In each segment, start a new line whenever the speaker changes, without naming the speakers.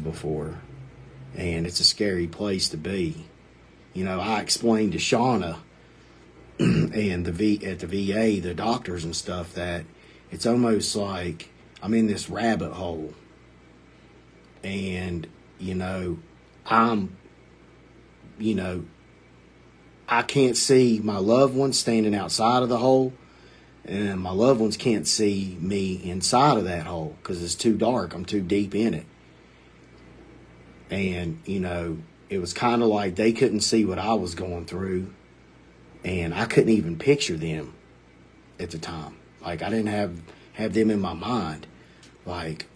before, and it's a scary place to be. You know, I explained to Shauna and at the VA, the doctors and stuff, that it's almost like I'm in this rabbit hole. And, you know, I can't see my loved ones standing outside of the hole, and my loved ones can't see me inside of that hole because it's too dark. I'm too deep in it. And, you know, it was kind of like they couldn't see what I was going through, and I couldn't even picture them at the time. Like, I didn't have them in my mind. Like,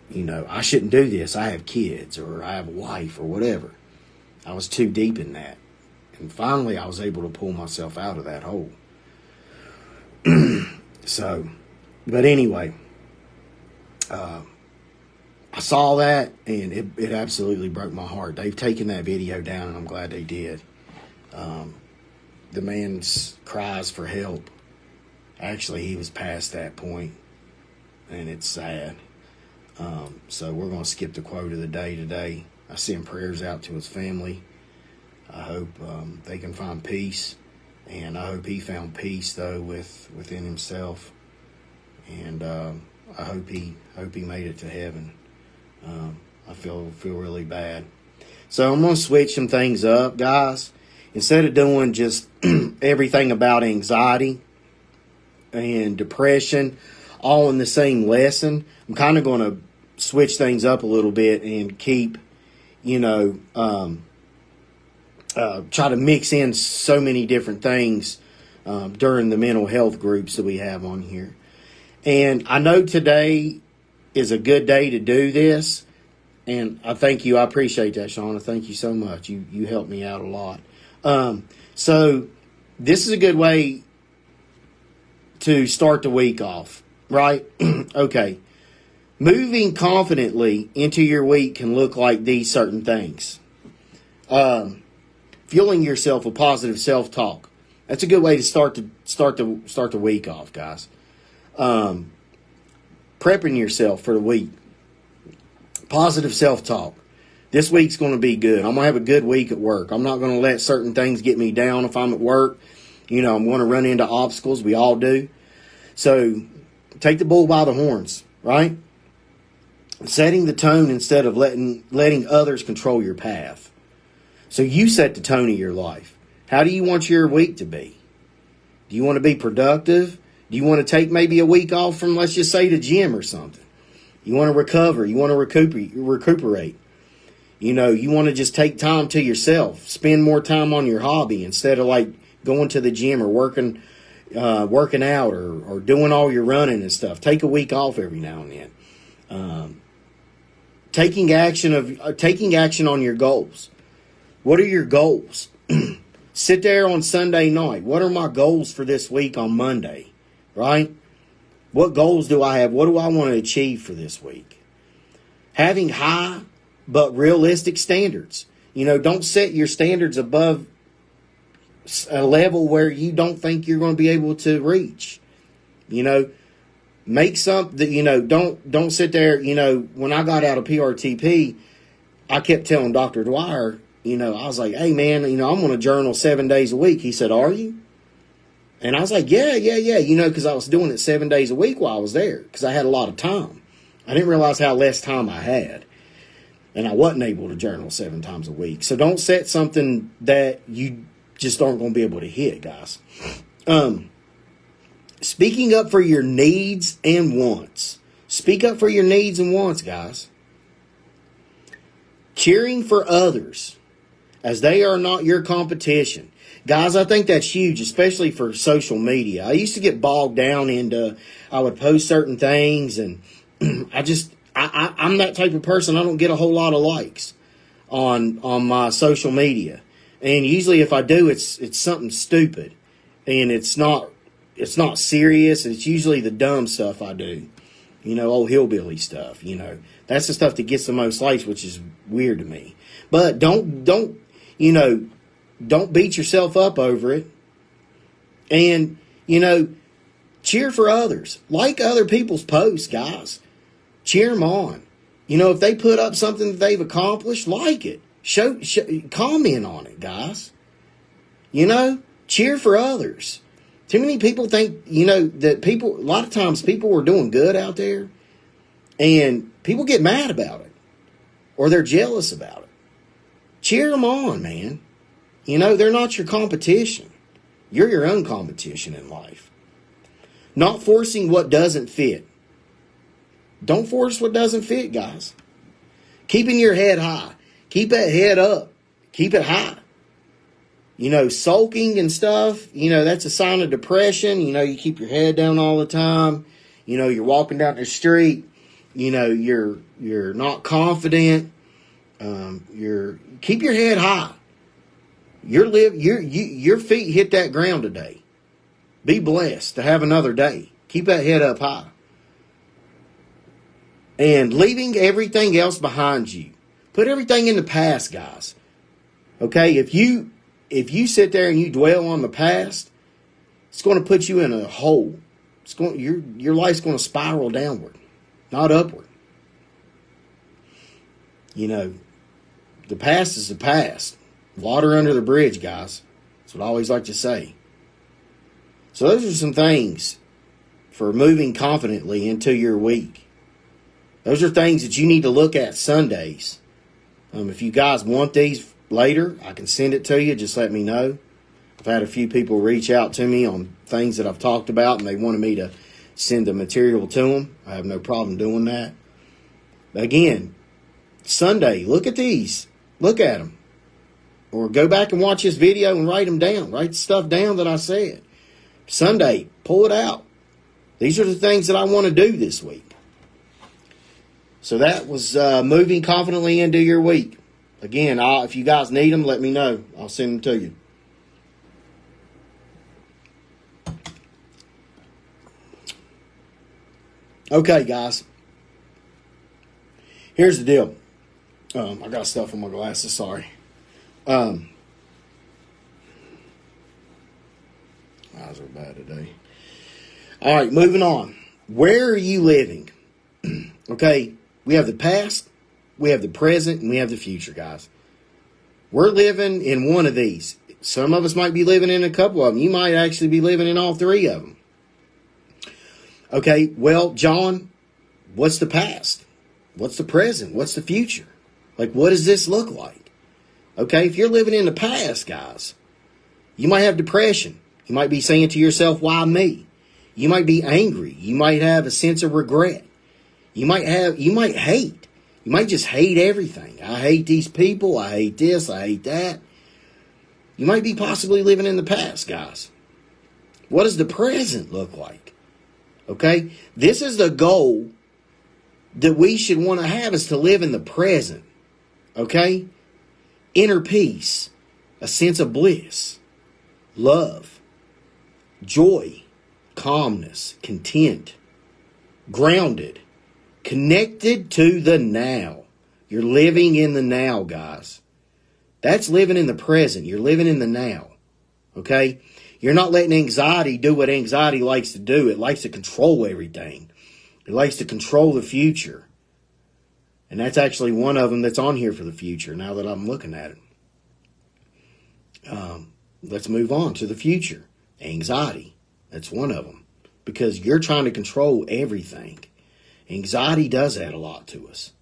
you know, I shouldn't do this. I have kids, or I have a wife, or whatever. I was too deep in that. And finally, I was able to pull myself out of that hole. So, but anyway, I saw that, and it absolutely broke my heart. They've taken that video down, and I'm glad they did. The man's cries for help. Actually, he was past that point, and it's sad. So we're going to skip the quote of the day today. I send prayers out to his family. I hope they can find peace, and I hope he found peace though within himself, and I hope he made it to heaven. I feel really bad. So I'm going to switch some things up, guys. Instead of doing just everything about anxiety and depression all in the same lesson, I'm kind of going to switch things up a little bit and keep, try to mix in so many different things during the mental health groups that we have on here. And I know today is a good day to do this, and I thank you. I appreciate that, Shauna. Thank you so much. You helped me out a lot. So this is a good way to start the week off, right? Okay. Moving confidently into your week can look like these certain things. Fueling yourself with positive self-talk. That's a good way to start the week off, guys. Prepping yourself for the week. Positive self-talk. This week's going to be good. I'm going to have a good week at work. I'm not going to let certain things get me down if I'm at work. I'm going to run into obstacles. We all do. So take the bull by the horns, right? Setting the tone instead of letting others control your path. So you set the tone of your life. How do you want your week to be? Do you want to be productive? Do you want to take maybe a week off from, let's just say, the gym or something? You want to recover. You want to recuperate. You want to just take time to yourself. Spend more time on your hobby instead of like going to the gym or working out or doing all your running and stuff. Take a week off every now and then. Taking action on your goals. What are your goals? Sit there on Sunday night. What are my goals for this week on Monday? Right? What goals do I have? What do I want to achieve for this week? Having high but realistic standards. Don't set your standards above a level where you don't think you're going to be able to reach. Make something, don't sit there. When I got out of PRTP, I kept telling Dr. Dwyer, I was like, hey man, I'm going to journal 7 days a week. He said, are you? And I was like, yeah, because I was doing it 7 days a week while I was there because I had a lot of time. I didn't realize how less time I had. And I wasn't able to journal 7 times a week. So don't set something that you just aren't going to be able to hit, guys. Speaking up for your needs and wants. Speak up for your needs and wants, guys. Cheering for others as they are not your competition. Guys, I think that's huge, especially for social media. I used to get bogged down into, I would post certain things, and I'm that type of person. I don't get a whole lot of likes on my social media. And usually if I do, it's something stupid. And it's not serious. It's usually the dumb stuff I do. Old hillbilly stuff, That's the stuff that gets the most likes, which is weird to me. But don't beat yourself up over it. And, cheer for others. Like other people's posts, guys. Cheer them on. If they put up something that they've accomplished, like it. Show comment on it, guys. Cheer for others. Too many people think, that a lot of times people are doing good out there and people get mad about it or they're jealous about it. Cheer them on, man. They're not your competition. You're your own competition in life. Not forcing what doesn't fit. Don't force what doesn't fit, guys. Keeping your head high. Keep that head up. Keep it high. Sulking and stuff, that's a sign of depression. You keep your head down all the time. You're walking down the street. You're not confident. Keep your head high. Your feet hit that ground today. Be blessed to have another day. Keep that head up high. And leaving everything else behind you. Put everything in the past, guys. Okay, if you sit there and you dwell on the past, it's going to put you in a hole. Your life's going to spiral downward, not upward. The past is the past. Water under the bridge, guys. That's what I always like to say. So those are some things for moving confidently into your week. Those are things that you need to look at Sundays. If you guys want these later, I can send it to you. Just let me know. I've had a few people reach out to me on things that I've talked about, and they wanted me to send the material to them. I have no problem doing that. But again, Sunday, look at these. Look at them. Or go back and watch this video and write them down. Write the stuff down that I said. Sunday, pull it out. These are the things that I want to do this week. So that was moving confidently into your week. Again, if you guys need them, let me know. I'll send them to you. Okay, guys. Here's the deal. I got stuff on my glasses, sorry. Eyes are bad today. All right, moving on. Where are you living? Okay, we have the past, we have the present, and we have the future, guys. We're living in one of these. Some of us might be living in a couple of them. You might actually be living in all three of them. Okay, well, John, what's the past? What's the present? What's the future? What does this look like? Okay, if you're living in the past, guys, you might have depression. You might be saying to yourself, why me? You might be angry. You might have a sense of regret. You might hate. You might just hate everything. I hate these people. I hate this. I hate that. You might be possibly living in the past, guys. What does the present look like? Okay, this is the goal that we should want to have, is to live in the present. Okay? Inner peace, a sense of bliss, love, joy, calmness, content, grounded, connected to the now. You're living in the now, guys. That's living in the present. You're living in the now. Okay? You're not letting anxiety do what anxiety likes to do. It likes to control everything. It likes to control the future. And that's actually one of them that's on here for the future, now that I'm looking at it. Let's move on to the future. Anxiety. That's one of them. Because you're trying to control everything. Anxiety does that a lot to us.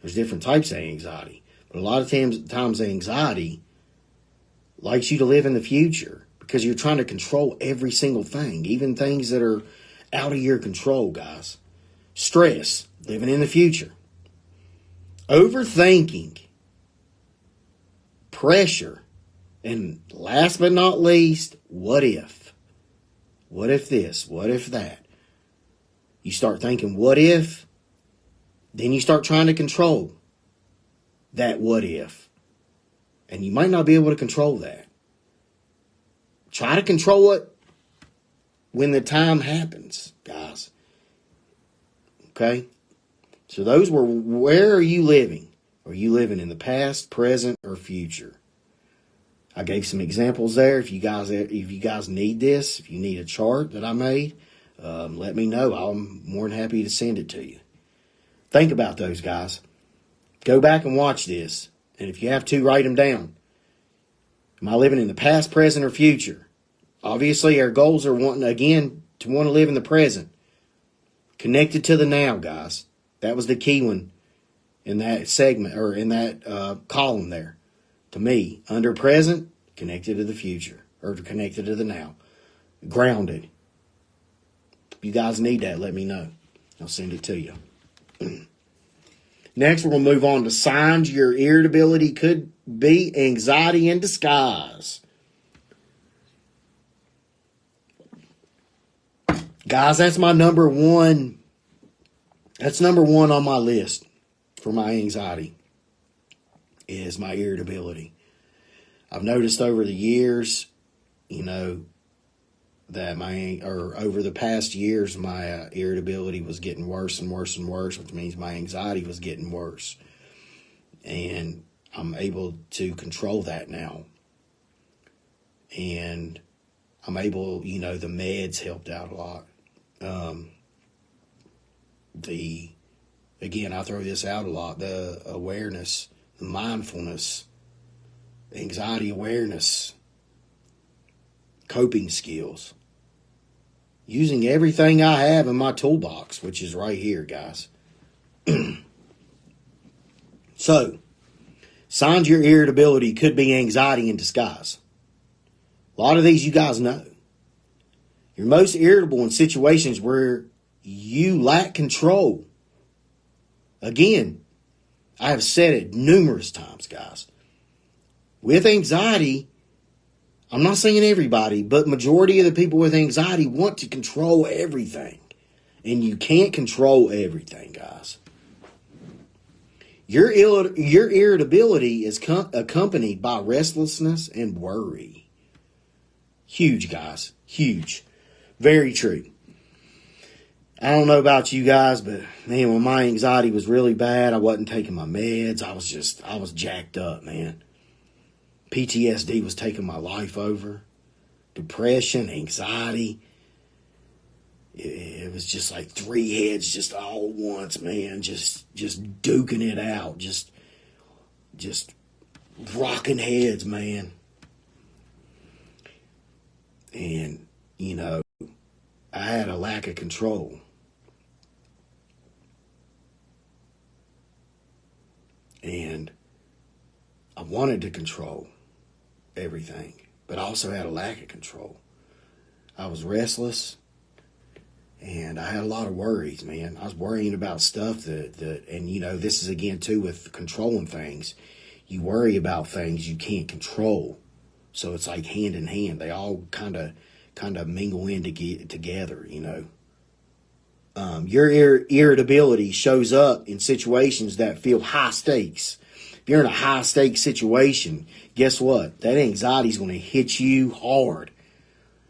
There's different types of anxiety. But a lot of times anxiety likes you to live in the future. Because you're trying to control every single thing. Even things that are out of your control, guys. Stress. Living in the future. Overthinking. Pressure. And last but not least, what if? What if this? What if that? You start thinking, what if? Then you start trying to control that what if. And you might not be able to control that. Try to control it when the time happens, guys. Okay? So where are you living? Are you living in the past, present, or future? I gave some examples there. If you guys need this, if you need a chart that I made, let me know. I'm more than happy to send it to you. Think about those, guys. Go back and watch this. And if you have to, write them down. Am I living in the past, present, or future? Obviously, our goals are wanting, again, to want to live in the present. Connected to the now, guys. That was the key one in that segment, or in that column there. To me, under present, connected to the future, or connected to the now. Grounded. If you guys need that, let me know. I'll send it to you. Next, we're going to move on to signs your irritability could be anxiety in disguise. Guys, that's my number one. That's number one on my list for my anxiety, is my irritability. I've noticed over the years, that over the past years, my irritability was getting worse and worse and worse, which means my anxiety was getting worse. And I'm able to control that now. And I'm able, the meds helped out a lot. Again, I throw this out a lot, the awareness, the mindfulness, anxiety awareness, coping skills. Using everything I have in my toolbox, which is right here, guys. So, signs your irritability could be anxiety in disguise. A lot of these you guys know. You're most irritable in situations where you lack control. Again, I have said it numerous times, guys. With anxiety, I'm not saying everybody, but majority of the people with anxiety want to control everything. And you can't control everything, guys. Your irritability is accompanied by restlessness and worry. Huge, guys. Huge. Very true. I don't know about you guys, but man, when my anxiety was really bad, I wasn't taking my meds. I was jacked up, man. PTSD was taking my life over. Depression, anxiety. It was just like three heads just all at once, man. Just duking it out. Just rocking heads, man. And, I had a lack of control. And I wanted to control everything, but I also had a lack of control. I was restless, and I had a lot of worries, man. I was worrying about stuff that this is again too with controlling things. You worry about things you can't control, so it's like hand in hand. They all kind of mingle in together, Your irritability shows up in situations that feel high stakes. If you're in a high stakes situation, guess what? That anxiety is going to hit you hard.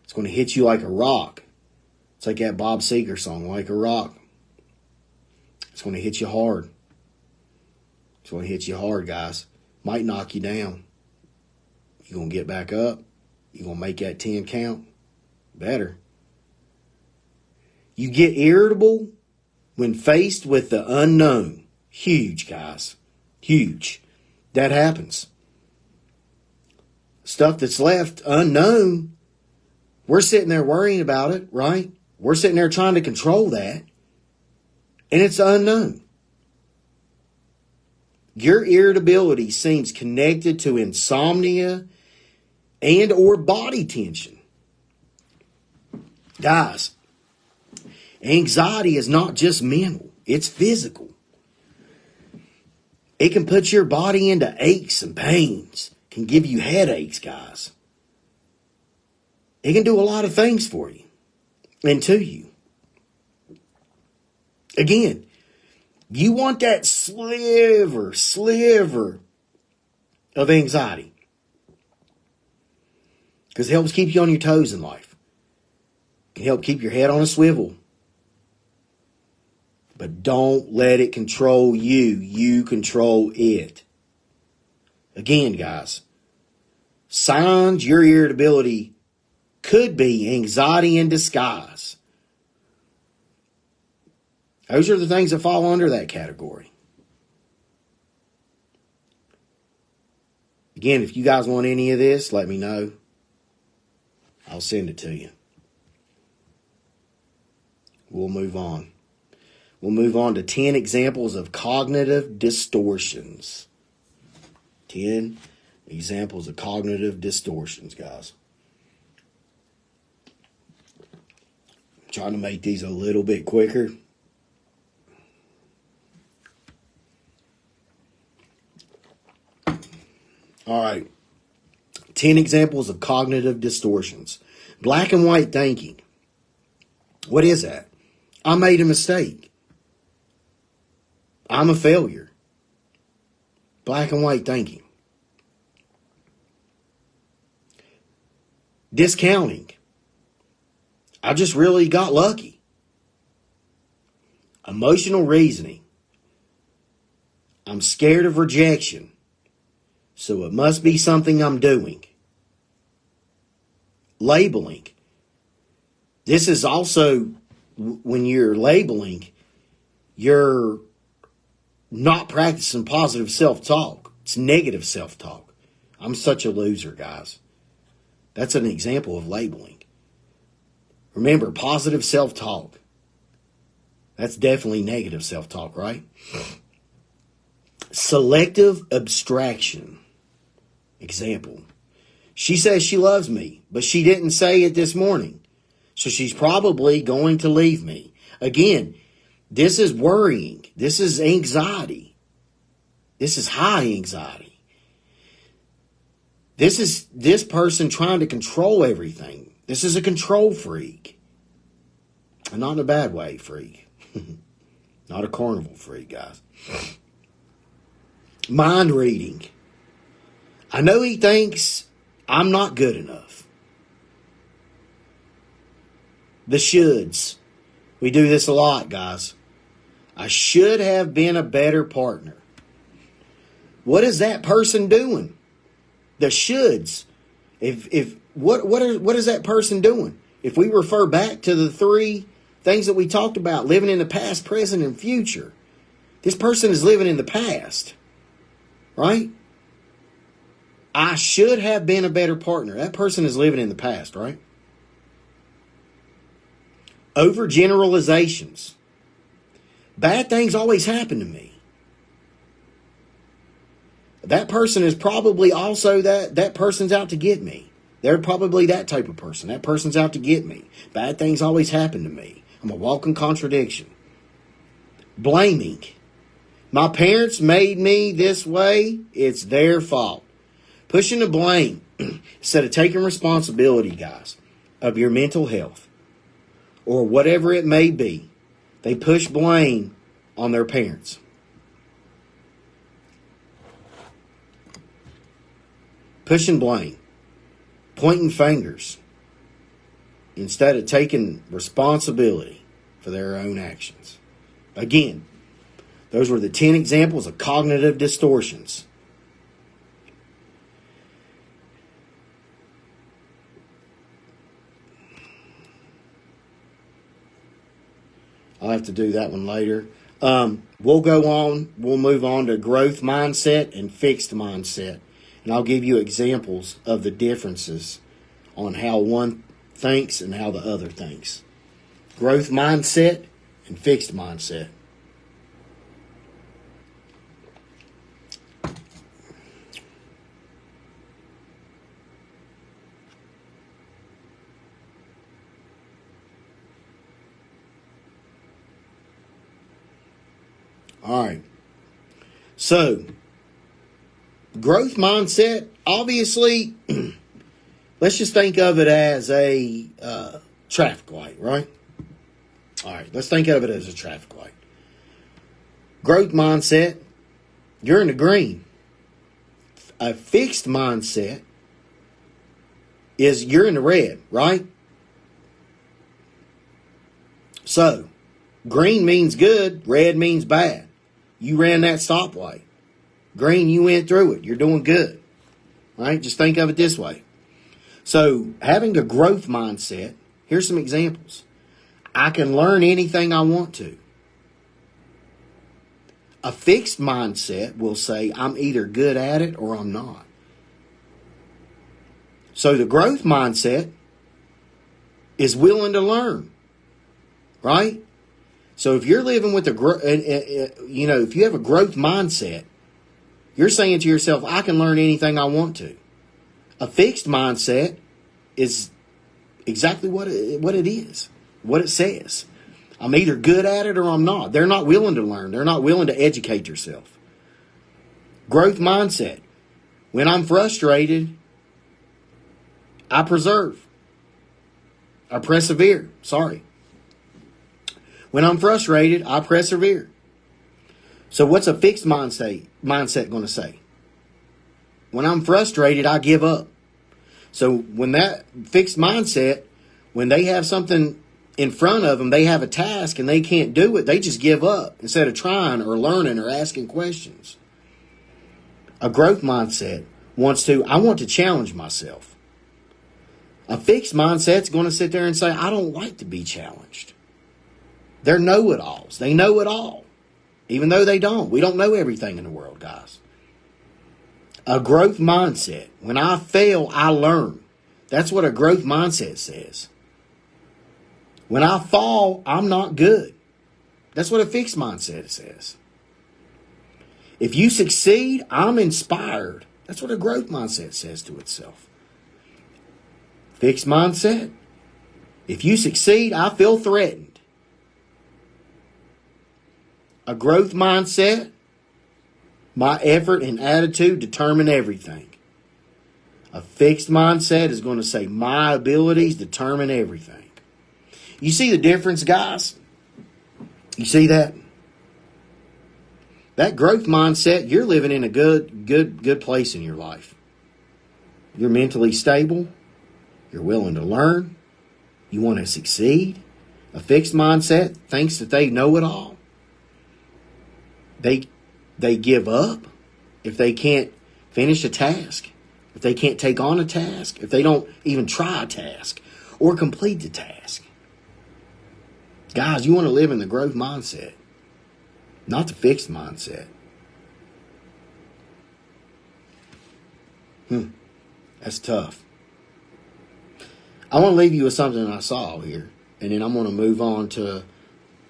It's going to hit you like a rock. It's like that Bob Seger song, Like a Rock. It's going to hit you hard. It's going to hit you hard, guys. Might knock you down. You're going to get back up. You're going to make that 10 count. Better. You get irritable when faced with the unknown. Huge, guys. Huge. That happens. Stuff that's left unknown, we're sitting there worrying about it, right? We're sitting there trying to control that, and it's unknown. Your irritability seems connected to insomnia and or body tension. Guys, anxiety is not just mental, it's physical. It can put your body into aches and pains, can give you headaches, guys. It can do a lot of things for you and to you. Again, you want that sliver of anxiety, because it helps keep you on your toes in life. It can help keep your head on a swivel. But don't let it control you. You control it. Again, guys, signs your irritability could be anxiety in disguise. Those are the things that fall under that category. Again, if you guys want any of this, let me know. I'll send it to you. We'll move on. We'll move on to 10 examples of cognitive distortions. 10 examples of cognitive distortions, guys. I'm trying to make these a little bit quicker. All right. 10 examples of cognitive distortions. Black and white thinking. What is that? I made a mistake. I'm a failure. Black and white thinking. Discounting. I just really got lucky. Emotional reasoning. I'm scared of rejection, so it must be something I'm doing. Labeling. This is also, when you're labeling, you're not practicing positive self-talk. It's negative self-talk. I'm such a loser, guys. That's an example of labeling. Remember, positive self-talk. That's definitely negative self-talk, right? Selective abstraction. Example. She says she loves me, but she didn't say it this morning. So she's probably going to leave me. Again, this is worrying. This is anxiety. This is high anxiety. This is this person trying to control everything. This is a control freak. And not in a bad way, freak. Not a carnival freak, guys. Mind reading. I know he thinks I'm not good enough. The shoulds. We do this a lot, guys. I should have been a better partner. What is that person doing? The shoulds. What is that person doing? If we refer back to the 3 things that we talked about, living in the past, present, and future, this person is living in the past, right? I should have been a better partner. That person is living in the past, right? Overgeneralizations. Bad things always happen to me. That person is probably also that person's out to get me. They're probably that type of person. That person's out to get me. Bad things always happen to me. I'm a walking contradiction. Blaming. My parents made me this way. It's their fault. Pushing the blame instead of taking responsibility, guys, of your mental health or whatever it may be. They push blame on their parents. Pushing blame. Pointing fingers instead of taking responsibility for their own actions. Again, those were the 10 examples of cognitive distortions. I'll have to do that one later. We'll move on to growth mindset and fixed mindset. And I'll give you examples of the differences on how one thinks and how the other thinks. Growth mindset and fixed mindset. All right. So, growth mindset, obviously, let's just think of it as a traffic light, right? All right, let's think of it as a traffic light. Growth mindset, you're in the green. A fixed mindset is you're in the red, right? So, green means good, red means bad. You ran that stoplight. Green, you went through it. You're doing good. Right? Just think of it this way. So, having a growth mindset, here's some examples. I can learn anything I want to. A fixed mindset will say, I'm either good at it or I'm not. So the growth mindset is willing to learn, right? So if you're living with if you have a growth mindset, you're saying to yourself, I can learn anything I want to. A fixed mindset is exactly what it is, what it says. I'm either good at it or I'm not. They're not willing to learn. They're not willing to educate yourself. Growth mindset. When I'm frustrated, I persevere. When I'm frustrated, I persevere. So what's a fixed mindset going to say? When I'm frustrated, I give up. So when that fixed mindset, when they have something in front of them, they have a task and they can't do it, they just give up instead of trying or learning or asking questions. A growth mindset I want to challenge myself. A fixed mindset's going to sit there and say, I don't like to be challenged. They're know-it-alls. They know it all, even though they don't. We don't know everything in the world, guys. A growth mindset. When I fail, I learn. That's what a growth mindset says. When I fall, I'm not good. That's what a fixed mindset says. If you succeed, I'm inspired. That's what a growth mindset says to itself. Fixed mindset. If you succeed, I feel threatened. A growth mindset. My effort and attitude determine everything. A fixed mindset is going to say my abilities determine everything. You see the difference, guys? You see that? That growth mindset, you're living in a good place in your life. You're mentally stable. You're willing to learn. You want to succeed. A fixed mindset thinks that they know it all. They give up if they can't finish a task, if they can't take on a task, if they don't even try a task or complete the task. Guys, you want to live in the growth mindset, not the fixed mindset. That's tough. I want to leave you with something I saw here, and then I'm going to move on to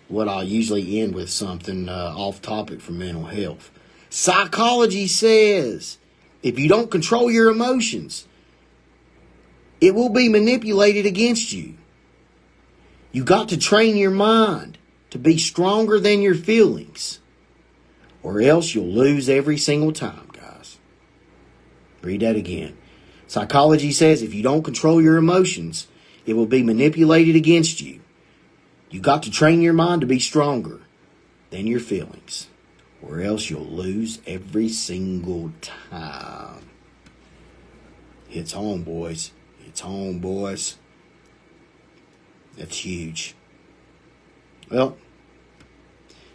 what I usually end with, something off topic for mental health. Psychology says if you don't control your emotions, it will be manipulated against you. You got to train your mind to be stronger than your feelings, or else you'll lose every single time, guys. Read that again. Psychology says if you don't control your emotions, it will be manipulated against you. You got to train your mind to be stronger than your feelings, or else you'll lose every single time. It's home, boys. It's home, boys. That's huge. Well,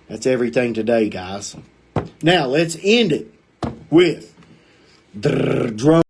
that's everything today, guys. Now, let's end it with drum.